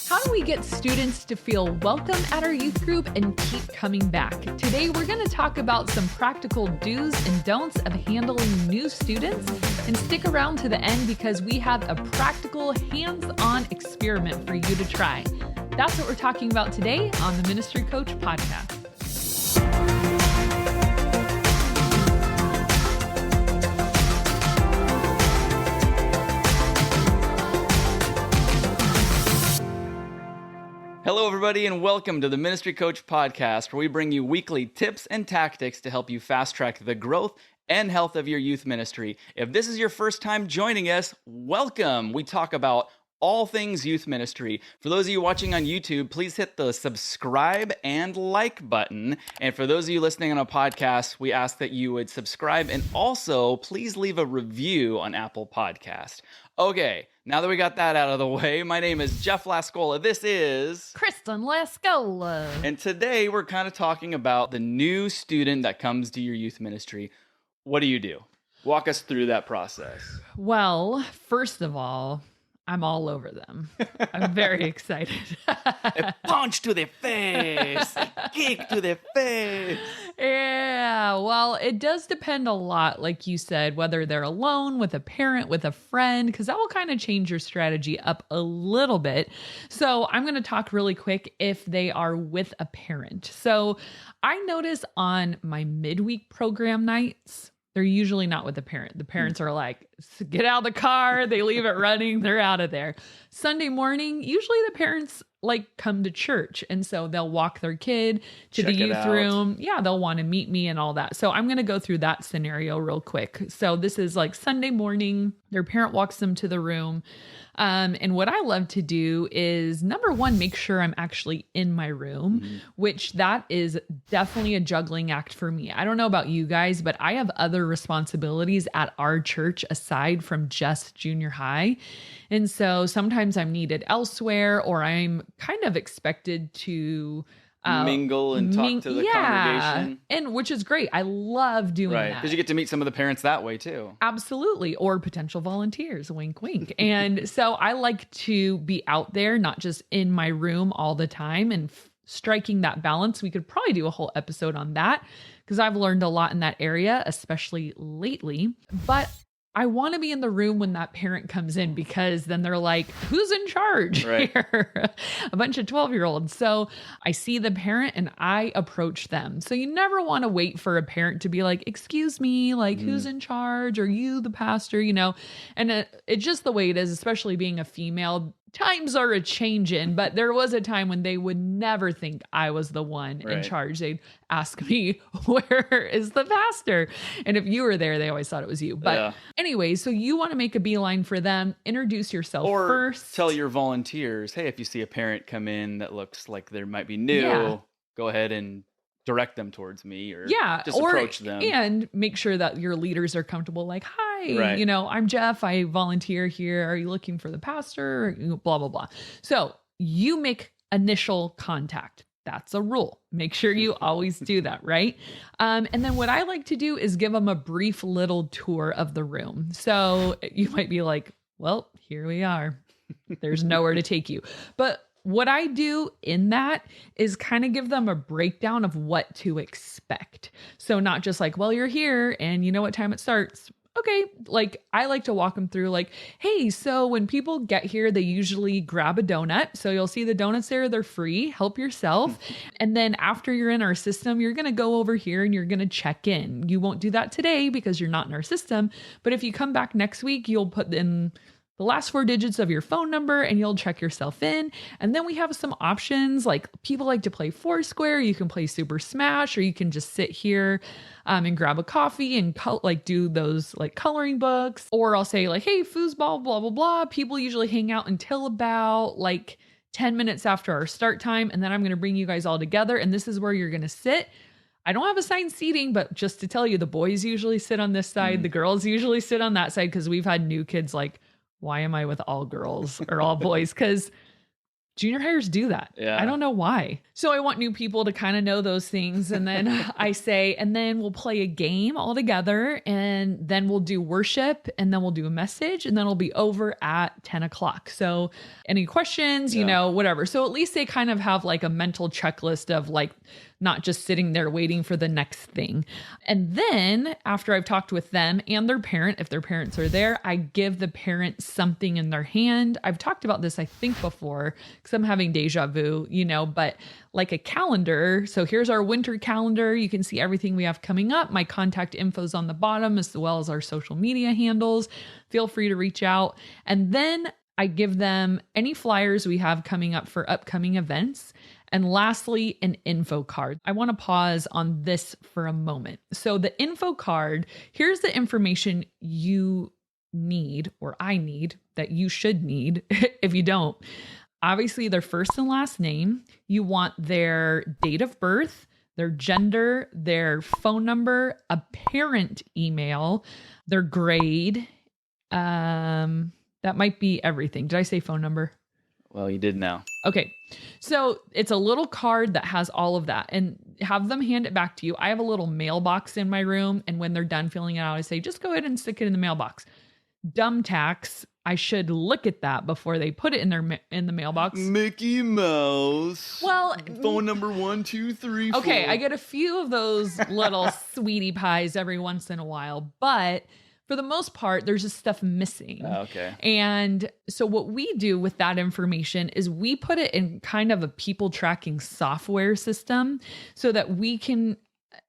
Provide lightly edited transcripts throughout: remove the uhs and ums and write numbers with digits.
How do we get students to feel welcome at our youth group and keep coming back? Today, we're going to talk about some practical do's and don'ts of handling new students. And stick around to the end because we have a practical, hands-on experiment for you to try. That's what we're talking about today on the Ministry Coach Podcast. Hello, everybody, and welcome to the Ministry Coach Podcast, where we bring you weekly tips and tactics to help you fast-track the growth and health of your youth ministry. If this is your first time joining us, welcome. We talk about all things youth ministry. For those of you watching on YouTube, please hit the subscribe and like button. And for those of you listening on a podcast, we ask that you would subscribe and also please leave a review on Apple Podcast. Okay, now that we got that out of the way, my name is Jeff Lascola. This is Kristen Lascola. And today we're kind of talking about the new student that comes to your youth ministry. What do you do? Walk us through that process. Well, first of all, I'm all over them. I'm very excited. A punch to the face, a kick to the face. Yeah, well, it does depend a lot, like you said, whether they're alone, with a parent, with a friend, because that will kind of change your strategy up a little bit. So I'm going to talk really quick if they are with a parent. So I notice on my midweek program nights, they're usually not with the parent. The parents are like, get out of the car. They leave it running. They're out of there. Sunday morning, usually the parents come to church. And so they'll walk their kid to the youth room. Yeah, they'll want to meet me and all that. So I'm going to go through that scenario real quick. So this is like Sunday morning. Their parent walks them to the room. And what I love to do is, number one, make sure I'm actually in my room, which that is definitely a juggling act for me. I don't know about you guys, but I have other responsibilities at our church aside from just junior high. And so sometimes I'm needed elsewhere, or I'm kind of expected to mingle and talk to the congregation. And which is great. I love doing that. Because you get to meet some of the parents that way too. Absolutely. Or potential volunteers, wink, wink. And so I like to be out there, not just in my room all the time, and striking that balance. We could probably do a whole episode on that because I've learned a lot in that area, especially lately. But I want to be in the room when that parent comes in, because then they're like, who's in charge here? A bunch of 12-year-olds. So I see the parent and I approach them. So you never want to wait for a parent to be like, excuse me, like who's in charge? Are you the pastor? You know, and it's just the way it is, especially being a female. Times are a changing, but there was a time when they would never think I was the one in charge. They'd ask me, where is the pastor? And if you were there, they always thought it was you. But anyway, so you want to make a beeline for them, introduce yourself first. Tell your volunteers, hey, if you see a parent come in that looks like they might be new, go ahead and direct them towards me, or just approach them. And make sure that your leaders are comfortable, like, hi, you know, I'm Jeff. I volunteer here. Are you looking for the pastor? Blah, blah, blah. So you make initial contact. That's a rule. Make sure you always do that, right? And then what I like to do is give them a brief little tour of the room. So you might be like, well, here we are. There's nowhere to take you. But what I do in that is kind of give them a breakdown of what to expect. So not just like, well, you're here and you know what time it starts. Okay. Like I like to walk them through like, hey, so when people get here, they usually grab a donut. So you'll see the donuts there. They're free. Help yourself. And then after you're in our system, you're going to go over here and you're going to check in. You won't do that today because you're not in our system. But if you come back next week, you'll put in the last 4 digits of your phone number and you'll check yourself in. And then we have some options, like people like to play Foursquare. You can play Super Smash, or you can just sit here and grab a coffee and do those like coloring books. Or I'll say like, hey, foosball, blah, blah, blah. People usually hang out until about like 10 minutes after our start time. And then I'm going to bring you guys all together. And this is where you're going to sit. I don't have assigned seating, but just to tell you, the boys usually sit on this side. The girls usually sit on that side, because we've had new kids like, why am I with all girls or all boys? Because Junior hires do that. Yeah. I don't know why. So I want new people to kind of know those things. And then I say, and then we'll play a game all together, and then we'll do worship, and then we'll do a message, and then it'll be over at 10 o'clock. So any questions, you know, whatever. So at least they kind of have like a mental checklist of like, not just sitting there waiting for the next thing. And then after I've talked with them and their parent, if their parents are there, I give the parent something in their hand. I've talked about this, I think, before, because I'm having deja vu, you know, but like a calendar. So here's our winter calendar. You can see everything we have coming up. My contact info's on the bottom, as well as our social media handles. Feel free to reach out. And then I give them any flyers we have coming up for upcoming events. And lastly, an info card. I want to pause on this for a moment. So the info card, here's the information you need, or I need, that you should need if you don't. Obviously, their first and last name. You want their date of birth, their gender, their phone number, a parent email, their grade. That might be everything. Did I say phone number? Well, you did now. Okay. So it's a little card that has all of that, and have them hand it back to you. I have a little mailbox in my room, and when they're done filling it out, I say, just go ahead and stick it in the mailbox. Dumb tax. I should look at that before they put it in the mailbox. Mickey Mouse. Well, phone number 1, 2, 3, 4. Okay. I get a few of those little sweetie pies every once in a while, but for the most part, there's just stuff missing. Okay. And so what we do with that information is we put it in kind of a people tracking software system so that we can,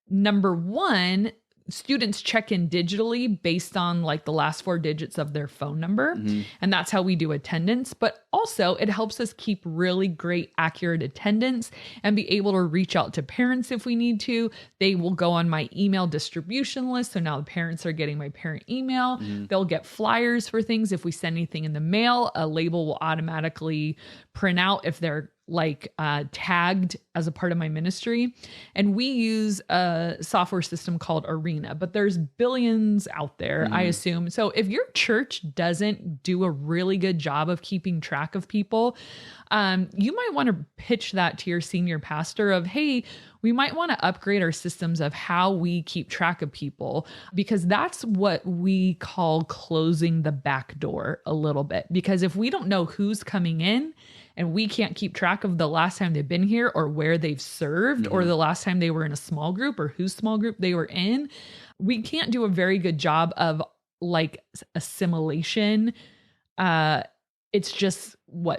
number one, students check in digitally based on like the last 4 digits of their phone number. Mm-hmm. And that's how we do attendance. But also it helps us keep really great, accurate attendance and be able to reach out to parents if we need to. They will go on my email distribution list. So now the parents are getting my parent email. Mm-hmm. They'll get flyers for things. If we send anything in the mail, a label will automatically print out if they're like tagged as a part of my ministry. And we use a software system called Arena, but there's billions out there, I assume. So if your church doesn't do a really good job of keeping track of people, you might want to pitch that to your senior pastor of, hey, we might want to upgrade our systems of how we keep track of people, because that's what we call closing the back door a little bit. Because if we don't know who's coming in, and we can't keep track of the last time they've been here or where they've served or the last time they were in a small group or whose small group they were in, we can't do a very good job of like assimilation. It's just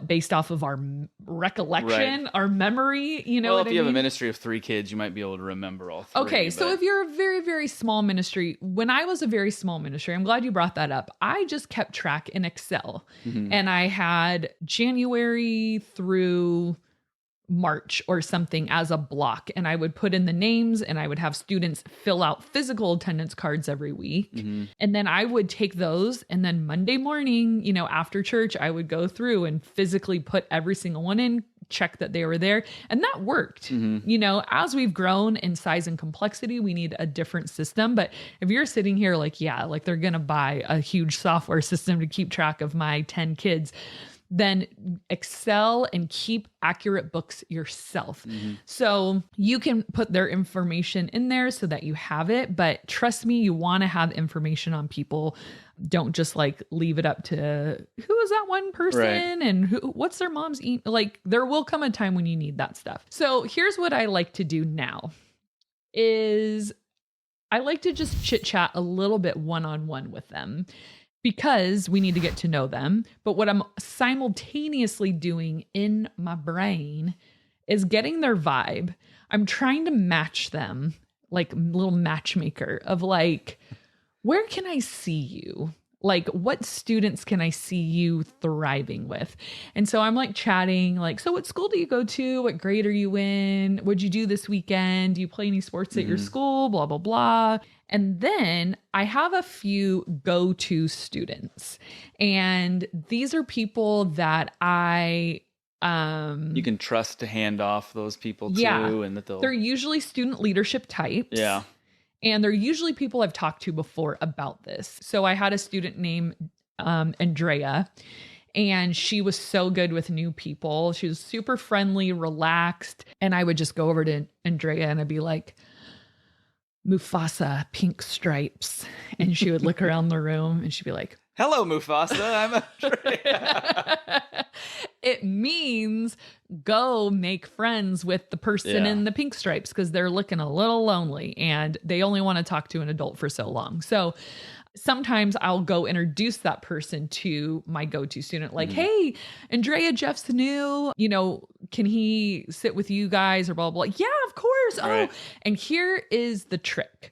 based off of our recollection, our memory, you know. Well, if you have a ministry of 3 kids, you might be able to remember all 3. Okay, so if you're a very, very small ministry, when I was a very small ministry, I'm glad you brought that up. I just kept track in Excel, and I had January through March or something as a block, and I would put in the names, and I would have students fill out physical attendance cards every week. And then I would take those, and then Monday morning, you know, after church, I would go through and physically put every single one in, check that they were there. And that worked. You know, as we've grown in size and complexity, we need a different system. But if you're sitting here like, yeah, like they're going to buy a huge software system to keep track of my 10 kids, then excel and keep accurate books yourself. So you can put their information in there so that you have it. But trust me, you want to have information on people. Don't just like leave it up to who is that one person and what's their mom's like, there will come a time when you need that stuff. So here's what I like to do now is I like to just chit chat a little bit one-on-one with them, because we need to get to know them. But what I'm simultaneously doing in my brain is getting their vibe. I'm trying to match them, like a little matchmaker of like, where can I see you? Like, what students can I see you thriving with? And so I'm like chatting, like, so what school do you go to? What grade are you in? What'd you do this weekend? Do you play any sports at your school? Blah, blah, blah. And then I have a few go-to students. And these are people that you can trust to hand off those people to, and that they're usually student leadership types. Yeah. And they're usually people I've talked to before about this. So I had a student named Andrea, And she was so good with new people. She was super friendly, relaxed. And I would just go over to Andrea and I'd be like, Mufasa, pink stripes. And she would look around the room and she'd be like, hello, Mufasa. I'm Andrea. It means go make friends with the person in the pink stripes because they're looking a little lonely and they only want to talk to an adult for so long. So sometimes I'll go introduce that person to my go-to student, like, hey, Andrea, Jeff's new, can he sit with you guys or blah, blah, blah. Yeah, of course. Right. Oh, and here is the trick.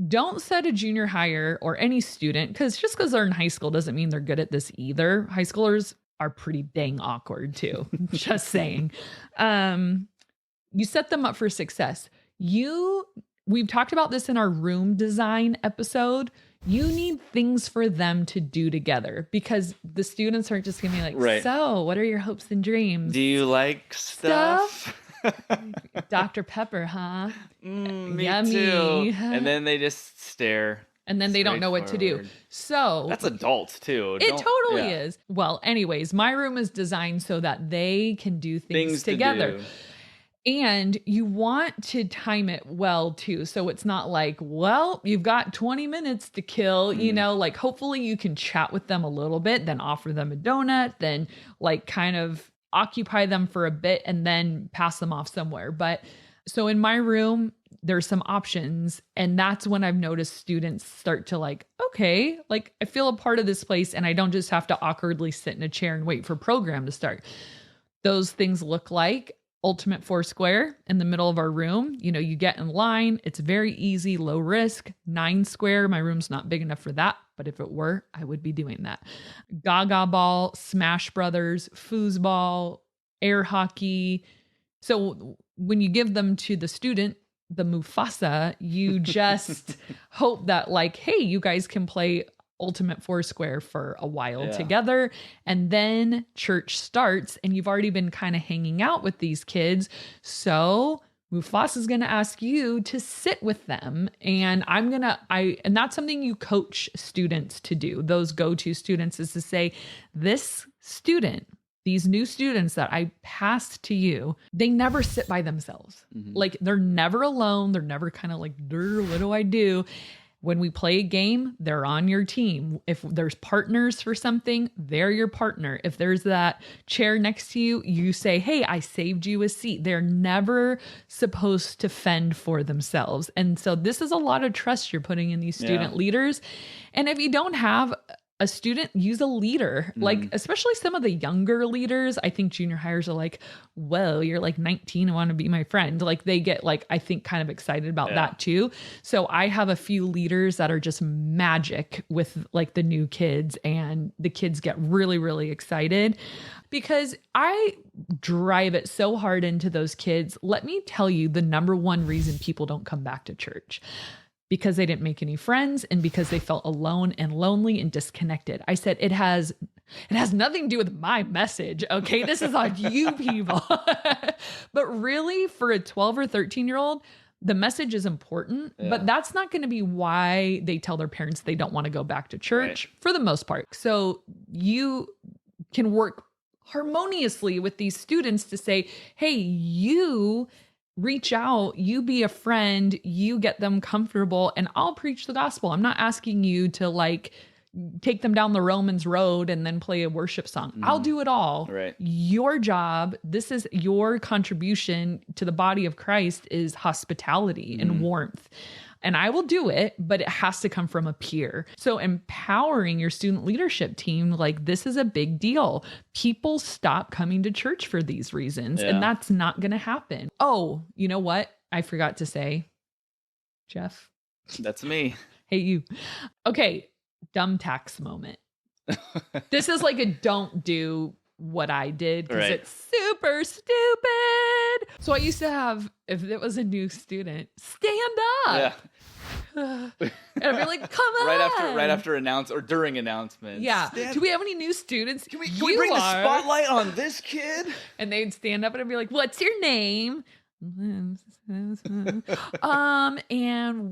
Don't set a junior hire or any student, because just because they're in high school doesn't mean they're good at this either. High schoolers are pretty dang awkward too. Just saying. You set them up for success. We've talked about this in our room design episode. You need things for them to do together because the students aren't just going to be like, right. So what are your hopes and dreams? Do you like stuff? Dr. Pepper, huh? Me Yummy. too. And then they just stare. And then they don't know what to do. So that's adults too. It totally is. Well, anyways, my room is designed so that they can do things together. And you want to time it well too. So it's not like, well, you've got 20 minutes to kill, like hopefully you can chat with them a little bit, then offer them a donut, then like kind of occupy them for a bit and then pass them off somewhere. But so in my room, there's some options. And that's when I've noticed students start to like, okay, like I feel a part of this place and I don't just have to awkwardly sit in a chair and wait for program to start. Those things look like Ultimate Foursquare in the middle of our room. You get in line. It's very easy, low risk. 9 square. My room's not big enough for that, but if it were, I would be doing that. Gaga ball, Smash Brothers, foosball, air hockey. So when you give them to the student, the Mufasa, you just hope that like, hey, you guys can play Ultimate Foursquare for a while together. And then church starts and you've already been kind of hanging out with these kids. So Mufasa is going to ask you to sit with them. And and that's something you coach students to do. Those go-to students is to say, this student, these new students that I passed to you, they never sit by themselves. Like they're never alone. They're never kind of like, what do I do? When we play a game, they're on your team. If there's partners for something, they're your partner. If there's that chair next to you, you say, hey, I saved you a seat. They're never supposed to fend for themselves. And so this is a lot of trust you're putting in these student leaders. And if you don't have a student, use a leader, like especially some of the younger leaders. I think junior hires are like, whoa, you're like 19 and want to be my friend. Like they get like, I think kind of excited about that too. So I have a few leaders that are just magic with like the new kids and the kids get really, really excited because I drive it so hard into those kids. Let me tell you the number one reason people don't come back to church. Because they didn't make any friends and because they felt alone and lonely and disconnected. I said, it has nothing to do with my message. Okay. This is on you people. But really for a 12 or 13-year-old, the message is important, but that's not going to be why they tell their parents they don't want to go back to church for the most part. So you can work harmoniously with these students to say, hey, you reach out, you be a friend, you get them comfortable, and I'll preach the gospel. I'm not asking you to like take them down the Romans road and then play a worship song. I'll do it all. Right. Your job, this is your contribution to the body of Christ is hospitality and warmth. And I will do it, but it has to come from a peer. So empowering your student leadership team, like this is a big deal. People stop coming to church for these reasons, and that's not going to happen. Oh, you know what? I forgot to say, Jeff. That's me. Hey, you. Okay. Dumb tax moment. This is like a don't do what I did because it's super stupid. So I used to have, if it was a new student, stand up. And I'd be like, come on. Right after during announcements. Yeah. Do we have any new students? Can we bring the spotlight on this kid? And they'd stand up and I'd be like, what's your name? And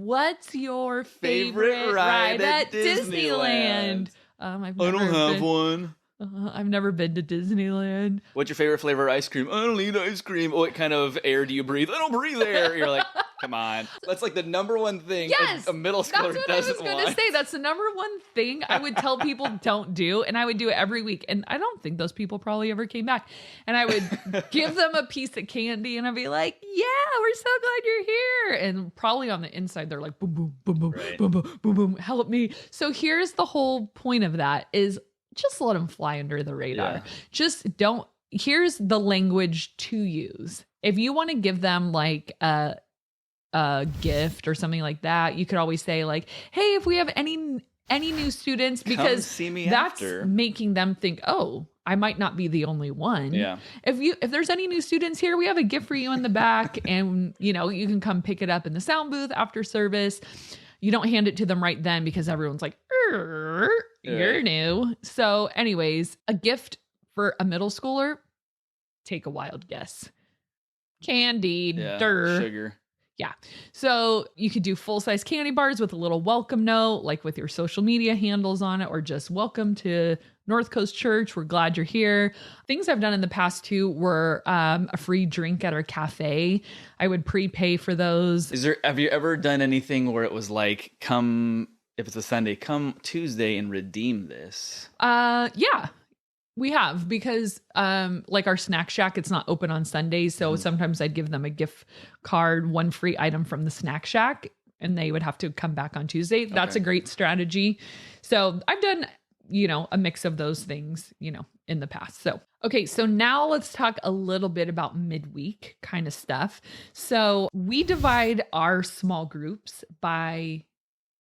what's your favorite ride at Disneyland? I don't have one. I've never been to Disneyland. What's your favorite flavor of ice cream? I don't eat ice cream. What kind of air do you breathe? I don't breathe air. You're like, come on. That's like the number one thing a middle schooler doesn't want. That's what I was going to say. That's the number one thing I would tell people don't do. And I would do it every week. And I don't think those people probably ever came back. And I would give them a piece of candy and I'd be like, yeah, we're so glad you're here. And probably on the inside, they're like, boom, boom, boom, boom, right. boom, boom, boom, boom, help me. So here's the whole point of that is just let them fly under the radar. Yeah. Just don't. Here's the language to use. If you want to give them like a gift or something like that, you could always say like, hey, if we have any new students, because see me that's after. making them think, oh, I might not be the only one. Yeah. If there's any new students here, we have a gift for you in the back and you can come pick it up in the sound booth after service. You don't hand it to them right then because everyone's like, you're new. So anyways, a gift for a middle schooler, take a wild guess. Candy, sugar. Yeah. So you could do full-size candy bars with a little welcome note, like with your social media handles on it, or just welcome to North Coast Church. We're glad you're here. Things I've done in the past too were a free drink at our cafe. I would prepay for those. Have you ever done anything where it was like, come, if it's a Sunday, come Tuesday and redeem this? Yeah. We have, because like our snack shack, it's not open on Sundays. So sometimes I'd give them a gift card, one free item from the snack shack, and they would have to come back on Tuesday. That's a great strategy. So I've done, a mix of those things, in the past. So, okay. So now let's talk a little bit about midweek kind of stuff. So we divide our small groups by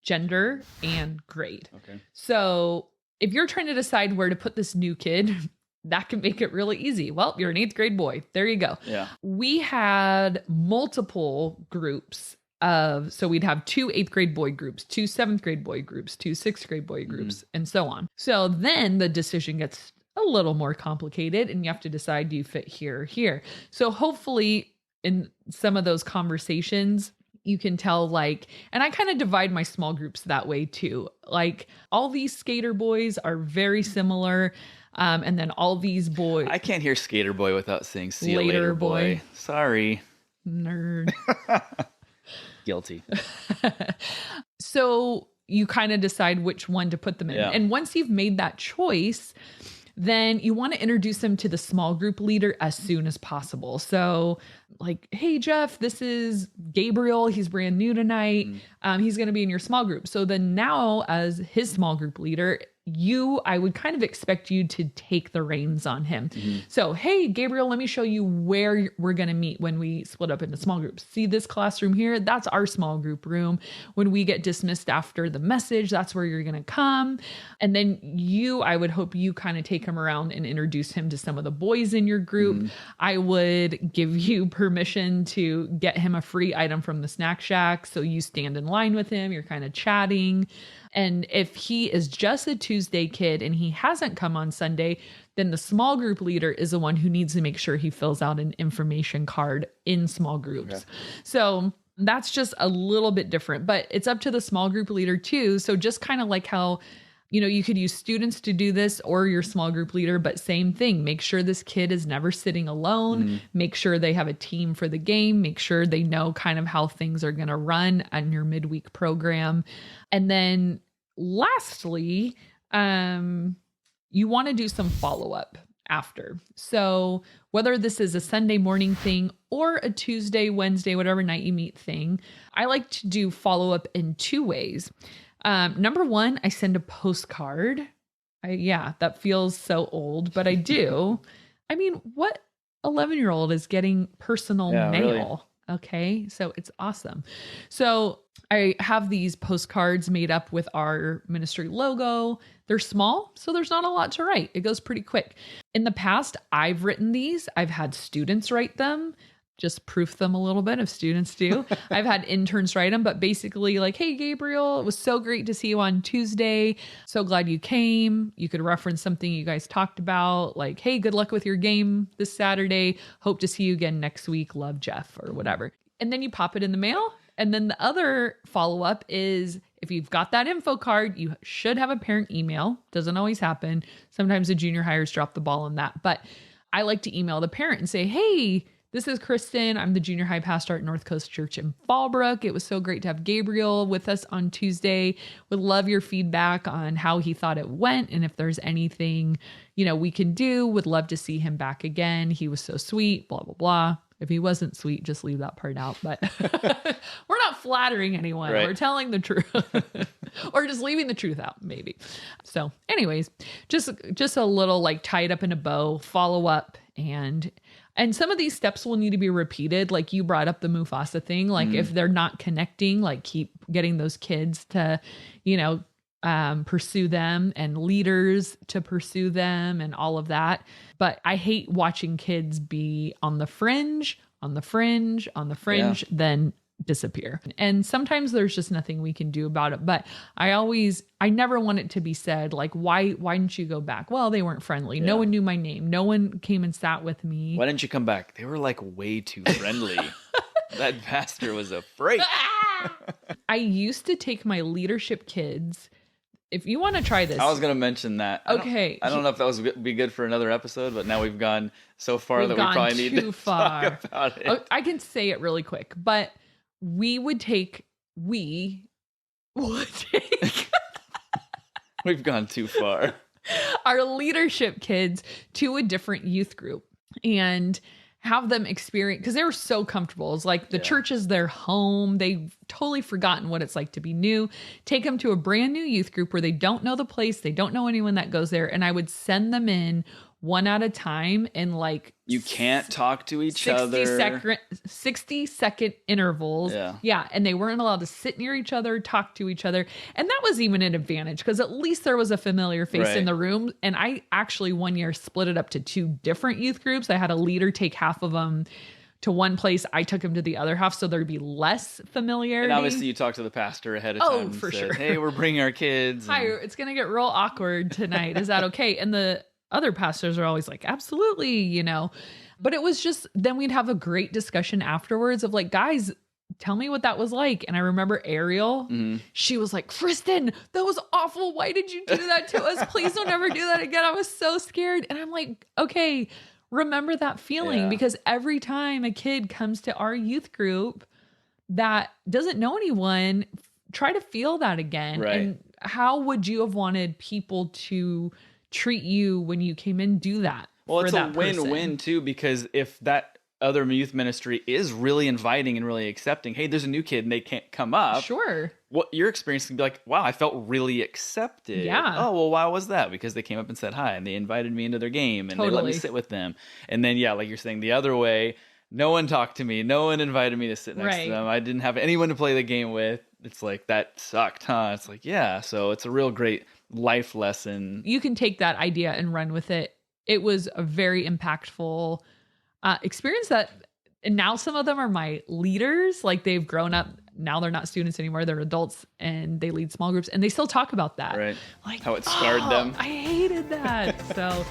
gender and grade. Okay. So if you're trying to decide where to put this new kid, that can make it really easy. Well, you're an 8th grade boy. There you go. Yeah. We had multiple groups so we'd have 2 8th grade boy groups, 2 7th grade boy groups, 2 6th grade boy groups, and so on. So then the decision gets a little more complicated and you have to decide, do you fit here or here? So hopefully in some of those conversations, you can tell and I kind of divide my small groups that way too. Like all these skater boys are very similar. And then all these boys. I can't hear skater boy without saying see you later, boy. Sorry. Nerd. Guilty. So you kind of decide which one to put them in. Yeah. And once you've made that choice, then you want to introduce them to the small group leader as soon as possible. So like, hey, Jeff, this is Gabriel. He's brand new tonight. He's going to be in your small group. So then now as his small group leader, I would kind of expect you to take the reins on him. So, hey, Gabriel, let me show you where we're going to meet when we split up into small groups. See this classroom here? That's our small group room. When we get dismissed after the message, that's where you're going to come. And then I would hope you kind of take him around and introduce him to some of the boys in your group. I would give you permission to get him a free item from the snack shack. So you stand in line with him, you're kind of chatting. And if he is just a Tuesday kid and he hasn't come on Sunday, then the small group leader is the one who needs to make sure he fills out an information card in small groups. Okay. So that's just a little bit different, but it's up to the small group leader too. So just kind of like how, you could use students to do this or your small group leader, but same thing. Make sure this kid is never sitting alone. Make sure they have a team for the game. Make sure they know kind of how things are going to run on your midweek program. And then lastly, you want to do some follow-up after. So whether this is a Sunday morning thing or a Tuesday, Wednesday, whatever night you meet thing, I like to do follow-up in 2 ways. Number 1, I send a postcard. That feels so old, but I do. I mean, what 11-year-old is getting personal mail? Really? Okay. So it's awesome. So I have these postcards made up with our ministry logo. They're small, so there's not a lot to write. It goes pretty quick. In the past, I've written these. I've had students write them. Just proof them a little bit if students do. I've had interns write them, but basically like, hey, Gabriel, it was so great to see you on Tuesday. So glad you came. You could reference something you guys talked about, like, hey, good luck with your game this Saturday. Hope to see you again next week. Love, Jeff, or whatever. And then you pop it in the mail. And then the other follow-up is, if you've got that info card, you should have a parent email. Doesn't always happen. Sometimes the junior hires drop the ball on that. But I like to email the parent and say, hey, this is Kristen. I'm the junior high pastor at North Coast Church in Fallbrook. It was so great to have Gabriel with us on Tuesday. Would love your feedback on how he thought it went. And if there's anything, we can do, would love to see him back again. He was so sweet, blah, blah, blah. If he wasn't sweet, just leave that part out. But we're not flattering anyone. Right. We're telling the truth or just leaving the truth out, maybe. So anyways, just a little like tied up in a bow, follow up. And some of these steps will need to be repeated. Like you brought up the Mufasa thing. Like if they're not connecting, like keep getting those kids to, pursue them and leaders to pursue them and all of that. But I hate watching kids be on the fringe, then disappear. And sometimes there's just nothing we can do about it. But I never want it to be said like, why didn't you go back? Well, they weren't friendly. No one knew my name. No one came and sat with me. Why didn't you come back? They were like way too friendly. That pastor was a freak. I used to take my leadership kids. If you want to try this. I was going to mention that. Okay. I don't know if that would be good for another episode, but now we've gone so far that we probably need to talk about it. I can say it really quick, but we would take. We've gone too far. Our leadership kids to a different youth group and have them experience, because they were so comfortable. It's like the church is their home. They've totally forgotten what it's like to be new. Take them to a brand new youth group where they don't know the place. They don't know anyone that goes there. And I would send them in one at a time in like you can't talk to each other 60-second intervals. Yeah. And they weren't allowed to sit near each other, talk to each other. And that was even an advantage because at least there was a familiar face in the room. And I actually one year split it up to 2 different youth groups. I had a leader take half of them to one place. I took him to the other half so there'd be less familiarity. And obviously you talked to the pastor ahead of time. Oh, for said, sure. Hey, we're bringing our kids. Hi, it's going to get real awkward tonight. Is that okay? And the other pastors are always like, absolutely, but it was just, then we'd have a great discussion afterwards of like, guys, tell me what that was like. And I remember Ariel, she was like, Kristen, that was awful. Why did you do that to us? Please don't ever do that again. I was so scared. And I'm like, okay, remember that feeling because every time a kid comes to our youth group that doesn't know anyone, try to feel that again. Right. And how would you have wanted people to treat you when you came in? Do that. Well, it's a win-win win-win too, because if that other youth ministry is really inviting and really accepting, hey, there's a new kid and they can't come up. Sure. What your experience can be like, wow, I felt really accepted. Yeah. Oh, well, why was that? Because they came up and said hi and they invited me into their game and they let me sit with them. And then, like you're saying, the other way, no one talked to me. No one invited me to sit next to them. I didn't have anyone to play the game with. It's like, that sucked, huh? It's like, yeah. So it's a real great life lesson. You can take that idea and run with it. It was a very impactful experience and now some of them are my leaders. Like they've grown up. Now they're not students anymore. They're adults and they lead small groups and they still talk about that. Right. Like how it scarred them. I hated that. So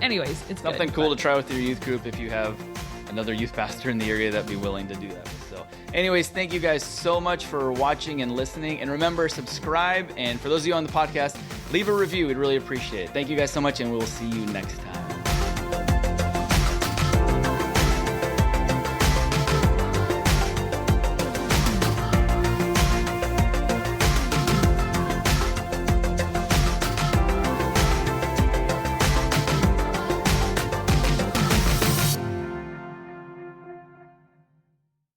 anyways, it's something cool to try with your youth group if you have another youth pastor in the area that'd be willing to do that. So anyways, thank you guys so much for watching and listening. And remember, subscribe. And for those of you on the podcast, leave a review. We'd really appreciate it. Thank you guys so much. And we'll see you next time.